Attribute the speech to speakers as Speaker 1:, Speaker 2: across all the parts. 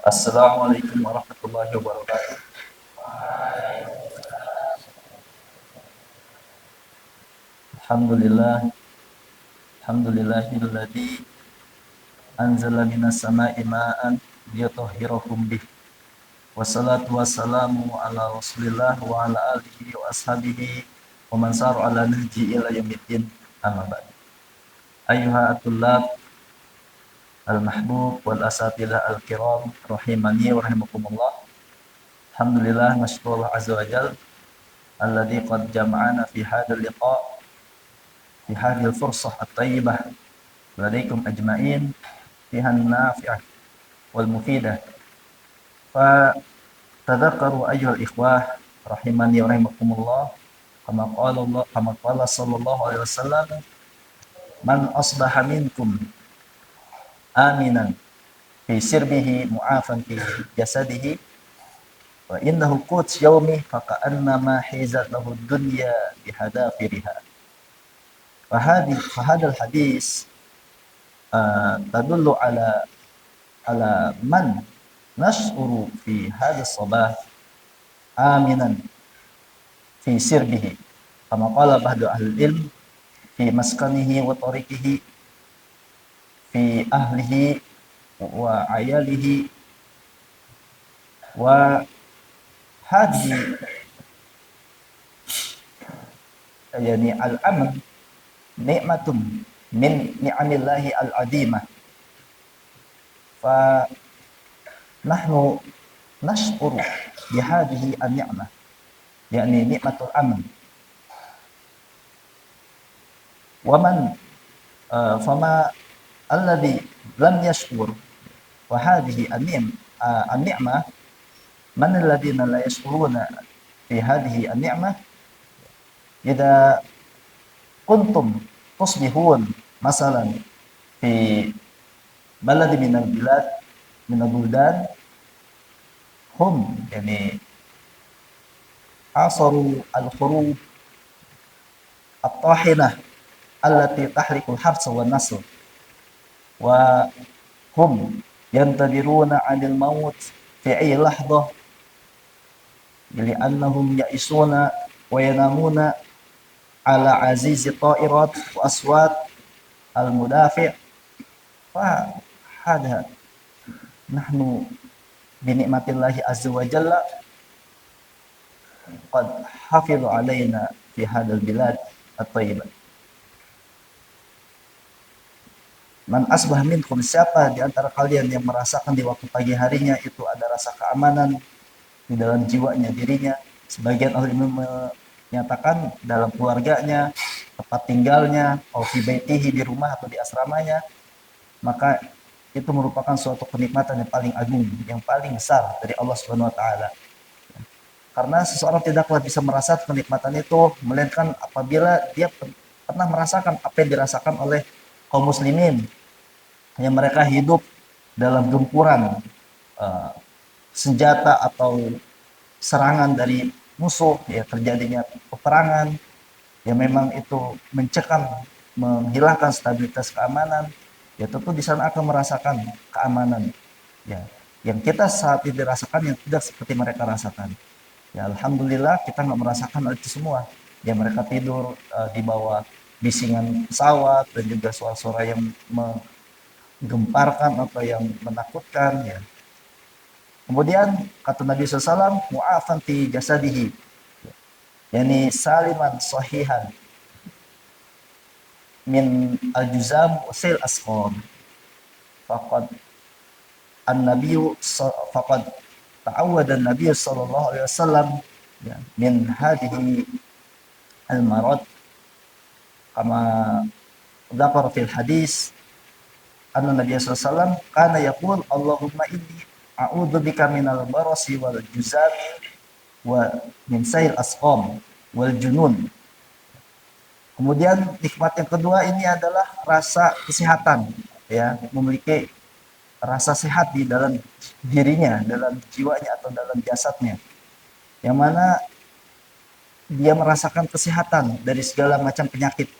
Speaker 1: Assalamualaikum warahmatullahi wabarakatuh. Alhamdulillah, alhamdulillahilladzi anzala minas sama'i ma'an liyutahhirakum bih. Wassalatu wassalamu ala Rasulillah wa ala alihi wa ashabihi wa man sara ala nahji ila yaumiddin. Amma ba'd. Ayyuha at-tullab al-mahbub wal asatidah al-kiram rahimani wa rahimakumullah. Alhamdulillah nasykurullah azza wa jal alladzi qad jama'ana fi hadzal liqa' في هذه الفرصة الطيبة لديكم أجمعين فيها النافعة والمفيدة. فتذكروا أيها الإخوة رحمني ورحمكم الله كما قال صلى الله عليه وسلم من أصبح منكم آمنا في سربه معافا في جسده وإنه قوت يومه فكأنما حيزت له الدنيا بحذافيرها. فهذا الحديث تدل على من نشعر في هذا الصباح آمنا في سربه كما قال بعض أهل العلم في مسكنه وطريقه في أهله وعياله. وهذه يعني الأمن nikmatun min ni'amillahi al-azimah. Fa nahnu nashkuru bihadhihi an-ni'mah, yakni nikmatul aman. Wa man fama alladhi lam yashkur wa hadhihi an-ni'mah man alladhina la yashkuruna fi hadhihi an-ni'mah idza kuntum tusbihun masalan fi balad minal bilad minal buldan hum yani asaru al-khurub at-tahinah allati tahriqul habs wan nasr wa hum yantadiruna 'anil maut fi ayyi lahdah li'annahum ya'isuna wa yanamuna ala azizi ta'irat wa aswat al-mudafi' fa hadha nahnu bi ni'matillahi azza wa jalla qad hafizu alaina fi hadzal bilad at-thayyibah. Man asbah minkum, siapa di antara kalian yang merasakan di waktu pagi harinya itu ada rasa keamanan di dalam jiwanya dirinya. Sebagian ahli menyatakan dalam keluarganya, tempat tinggalnya, au fi baitihi, di rumah atau di asramanya, maka itu merupakan suatu kenikmatan yang paling agung, yang paling besar dari Allah Subhanahu wa taala. Karena seseorang tidaklah bisa merasakan kenikmatan itu melainkan apabila dia pernah merasakan apa yang dirasakan oleh kaum muslimin yang mereka hidup dalam gempuran senjata atau serangan dari musuh, ya terjadinya peperangan yang memang itu mencekam, menghilangkan stabilitas keamanan, ya tentu di sana akan merasakan keamanan, ya yang kita saat ini dirasakan yang tidak seperti mereka rasakan. Ya alhamdulillah kita nggak merasakan itu semua. Ya mereka tidur di bawah bisingan pesawat dan juga suara-suara yang menggemparkan atau yang menakutkan, ya. Kemudian kata Nabi SAW, mu'afan fi jasadihi, yani saliman sahihan min al-juzam wasil asqam. Faqad ta'awwada an-nabiy sallallahu alaihi wasallam min hadhihi al-marad kama dzakara fil hadis anna Nabi sallallahu alaihi wasallam kana yaqul Allahumma inni a'udzu bika minal barasi wal juzami wa min sayil asqam wal junun. Kemudian nikmat yang kedua ini adalah rasa kesehatan, ya, memiliki rasa sehat di dalam dirinya, dalam jiwanya atau dalam jasadnya, yang mana dia merasakan kesehatan dari segala macam penyakit.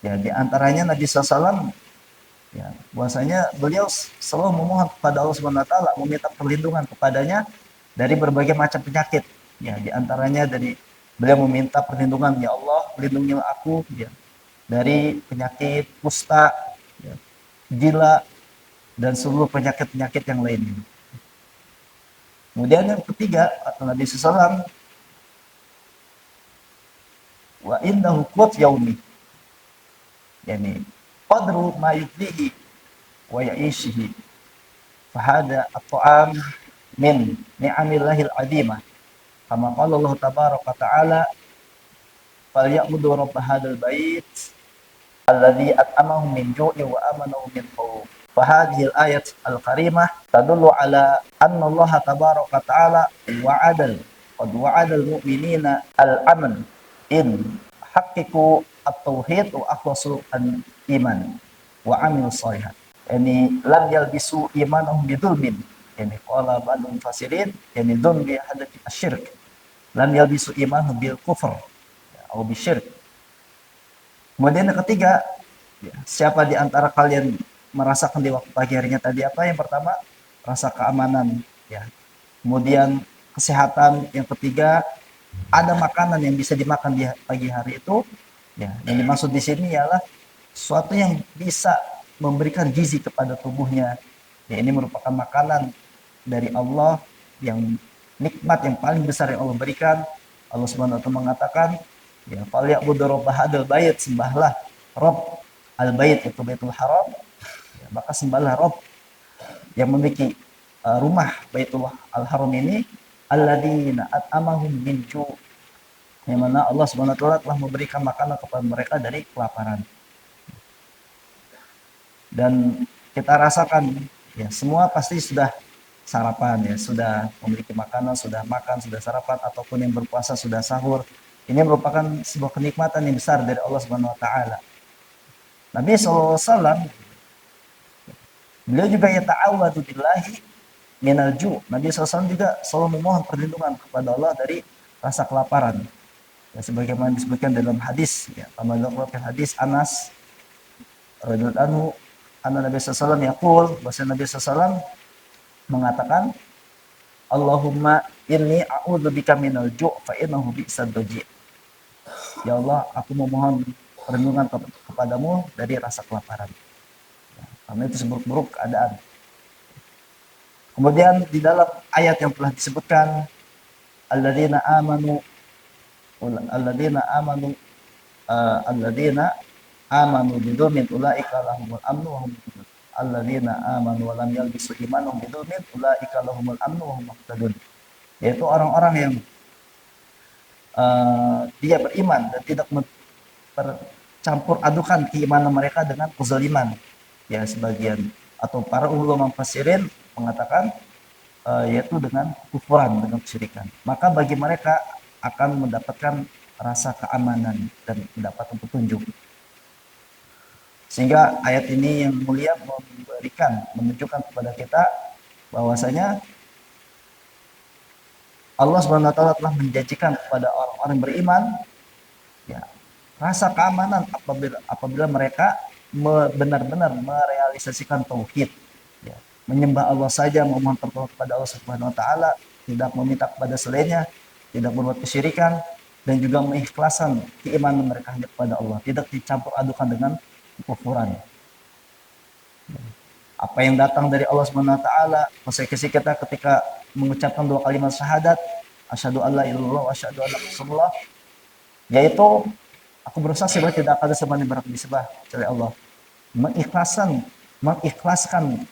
Speaker 1: Ya, di antaranya Nabi SAW Ya, bahwasanya beliau selalu memohon kepada Allah Subhanahu wa taala, meminta perlindungan kepadanya dari berbagai macam penyakit. Ya, di antaranya dari beliau meminta perlindungan, ya Allah, lindungilah aku ya dari penyakit kusta, ya, gila dan seluruh penyakit-penyakit yang lainnya. Kemudian yang ketiga, kata Nabi SAW, wa indahu qut yaumi. Yani qadru ma yudhihi wa ya'ishihi. Fahada at-ta'am min ni'amillahil azimah. Kama qala Allah tabaraka ta'ala, falyabudu rabb hadzal bait alladzi at'amahum min ju'in wa amanahum min khawf. Fahadhihi al-ayat al-karimah tadullu ala anna Allah tabaraka ta'ala wa'adal qad wa'adal mu'minina al-aman in haqqiqu at-tauhid wa akhlasu an-iman wa amilu shalihat. Yani lam yalbisu imanahum bidulmin. Yani qala ba'dul fasirin yani dun bi hadathi asyirk. Lam yalbisu imanahum bil kufr atau bisyirk. Kemudian yang ketiga, ya, siapa di antara kalian merasakan di waktu pagi harinya tadi apa? Yang pertama, rasa keamanan, ya. Kemudian kesehatan, yang ketiga, ada makanan yang bisa dimakan di pagi hari itu, ya. Yang dimaksud di sini ialah sesuatu yang bisa memberikan gizi kepada tubuhnya. Ya, ini merupakan makanan dari Allah yang nikmat yang paling besar yang Allah berikan. Allah Subhanahu wa taala mengatakan, ya, falyabudu rabb hadzal bait, sembahlah Rabb al-bait itu Baitul Haram, ya, maka sembahlah Rabb yang memiliki rumah Baitul Al-Haram ini, alladzina at'amahum min ju', yang mana Allah Subhanahu wa taala telah memberikan makanan kepada mereka dari kelaparan. Dan kita rasakan ya semua pasti sudah sarapan ya, sudah memiliki makanan, sudah makan, sudah sarapan, ataupun yang berpuasa sudah sahur. Ini merupakan sebuah kenikmatan yang besar dari Allah Subhanahu wa taala. Nabi SAW beliau juga yata'awwadu billahi minal ju'. Nabi SAW juga selalu memohon perlindungan kepada Allah dari rasa kelaparan. Ya, sebagaimana disebutkan dalam hadis, ya, hadis Anas radhiyallahu anhu, anna Nabi SAW yaqul, bahwa Nabi SAW mengatakan, Allahumma inni a'udzubika minal ju' fa innahu bi'sad doji'. Ya Allah, aku memohon perlindungan kepadamu dari rasa kelaparan. Ya, karena itu seburuk-buruk keadaan. Kemudian di dalam ayat yang telah disebutkan, alladzina amanu bidzulmin ulaika lahumul amnu wa hum muhtadun. Alladzina amanu wa lam yalbisu imanahum bidzulmin ulaika lahumul amnu wa hum muhtadun. Yaitu orang-orang yang dia beriman dan tidak bercampur adukan keimanan mereka dengan kezaliman. Ya, sebagian atau para ulama mufassirin mengatakan yaitu dengan kufuran, dengan kesyirikan. Maka bagi mereka akan mendapatkan rasa keamanan dan mendapatkan petunjuk. Sehingga ayat ini yang mulia menunjukkan kepada kita bahwasanya Allah Subhanahu wa taala telah menjanjikan kepada orang-orang beriman ya, rasa keamanan apabila mereka benar-benar merealisasikan tauhid, ya, menyembah Allah saja, memohon pertolongan kepada Allah Subhanahu wa taala, tidak meminta kepada selainnya, tidak berbuat kesyirikan, dan juga mengikhlaskan keimanan mereka hanya kepada Allah, tidak dicampur adukan dengan kekufuran. Apa yang datang dari Allah Subhanahu wa taala, konsekuensi kita ketika mengucapkan dua kalimat syahadat, asyhadu alla ilaha illallah wa asyhadu anna rasulullah, yaitu aku bersaksi bahwa tidak ada sembahan yang berhak disembah kecuali Allah. Mengikhlaskan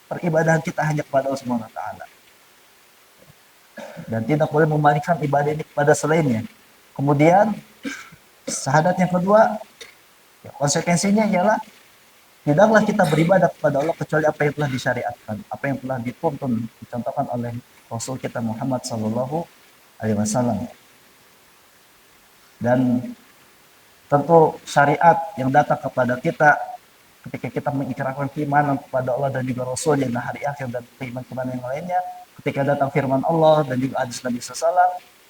Speaker 1: peribadahan kita hanya kepada Allah Subhanahu wa taala. Dan tidak boleh memalingkan ibadah ini kepada selainnya. Kemudian syahadat yang kedua, ya, konsekuensinya ialah tidaklah kita beribadah kepada Allah kecuali apa yang telah disyariatkan, apa yang telah dituntun, dicontohkan oleh Rasul kita Muhammad sallallahu alaihi wasallam. Dan tentu syariat yang datang kepada kita ketika kita mengikrarkan keimanan kepada Allah dan juga Rasul dan hari akhir dan keimanan yang lainnya, ketika datang firman Allah dan juga hadis Nabi SAW,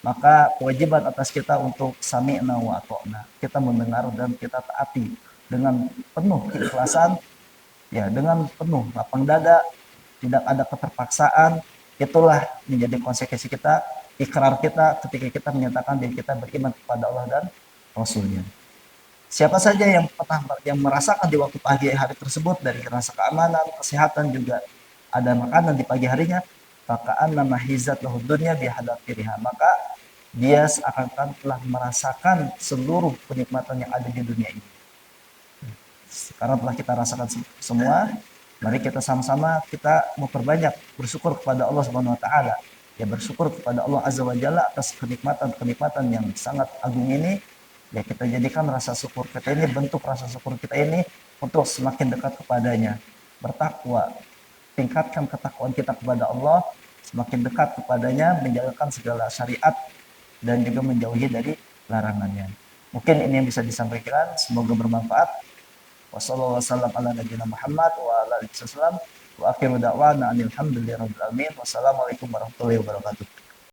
Speaker 1: maka kewajiban atas kita untuk sami'na wa ata'na, kita mendengar dan kita taati dengan penuh keikhlasan, ya dengan penuh lapang dada, tidak ada keterpaksaan. Itulah menjadi konsekuensi kita, ikrar kita ketika kita menyatakan diri kita beriman kepada Allah dan Rasulnya. Siapa saja yang merasakan di waktu pagi hari tersebut dari rasa keamanan, kesehatan, juga ada makanan di pagi harinya, nama hizat lahu dunya bihadzafiriha, maka dia seakan-akan telah merasakan seluruh kenikmatan yang ada di dunia ini. Sekarang telah kita rasakan semua, mari kita sama-sama kita memperbanyak bersyukur kepada Allah Subhanahu wa taala. Ya, bersyukur kepada Allah Azza wa Jalla atas kenikmatan-kenikmatan yang sangat agung ini. Ya, kita jadikan rasa syukur kita ini, bentuk rasa syukur kita ini untuk semakin dekat kepadanya. Bertakwa, tingkatkan ketakwaan kita kepada Allah, semakin dekat kepadanya, menjalankan segala syariat dan juga menjauhi dari larangannya. Mungkin ini yang bisa disampaikan, semoga bermanfaat. Wassalamualaikum warahmatullahi wabarakatuh. Wassalamualaikum warahmatullahi wabarakatuh.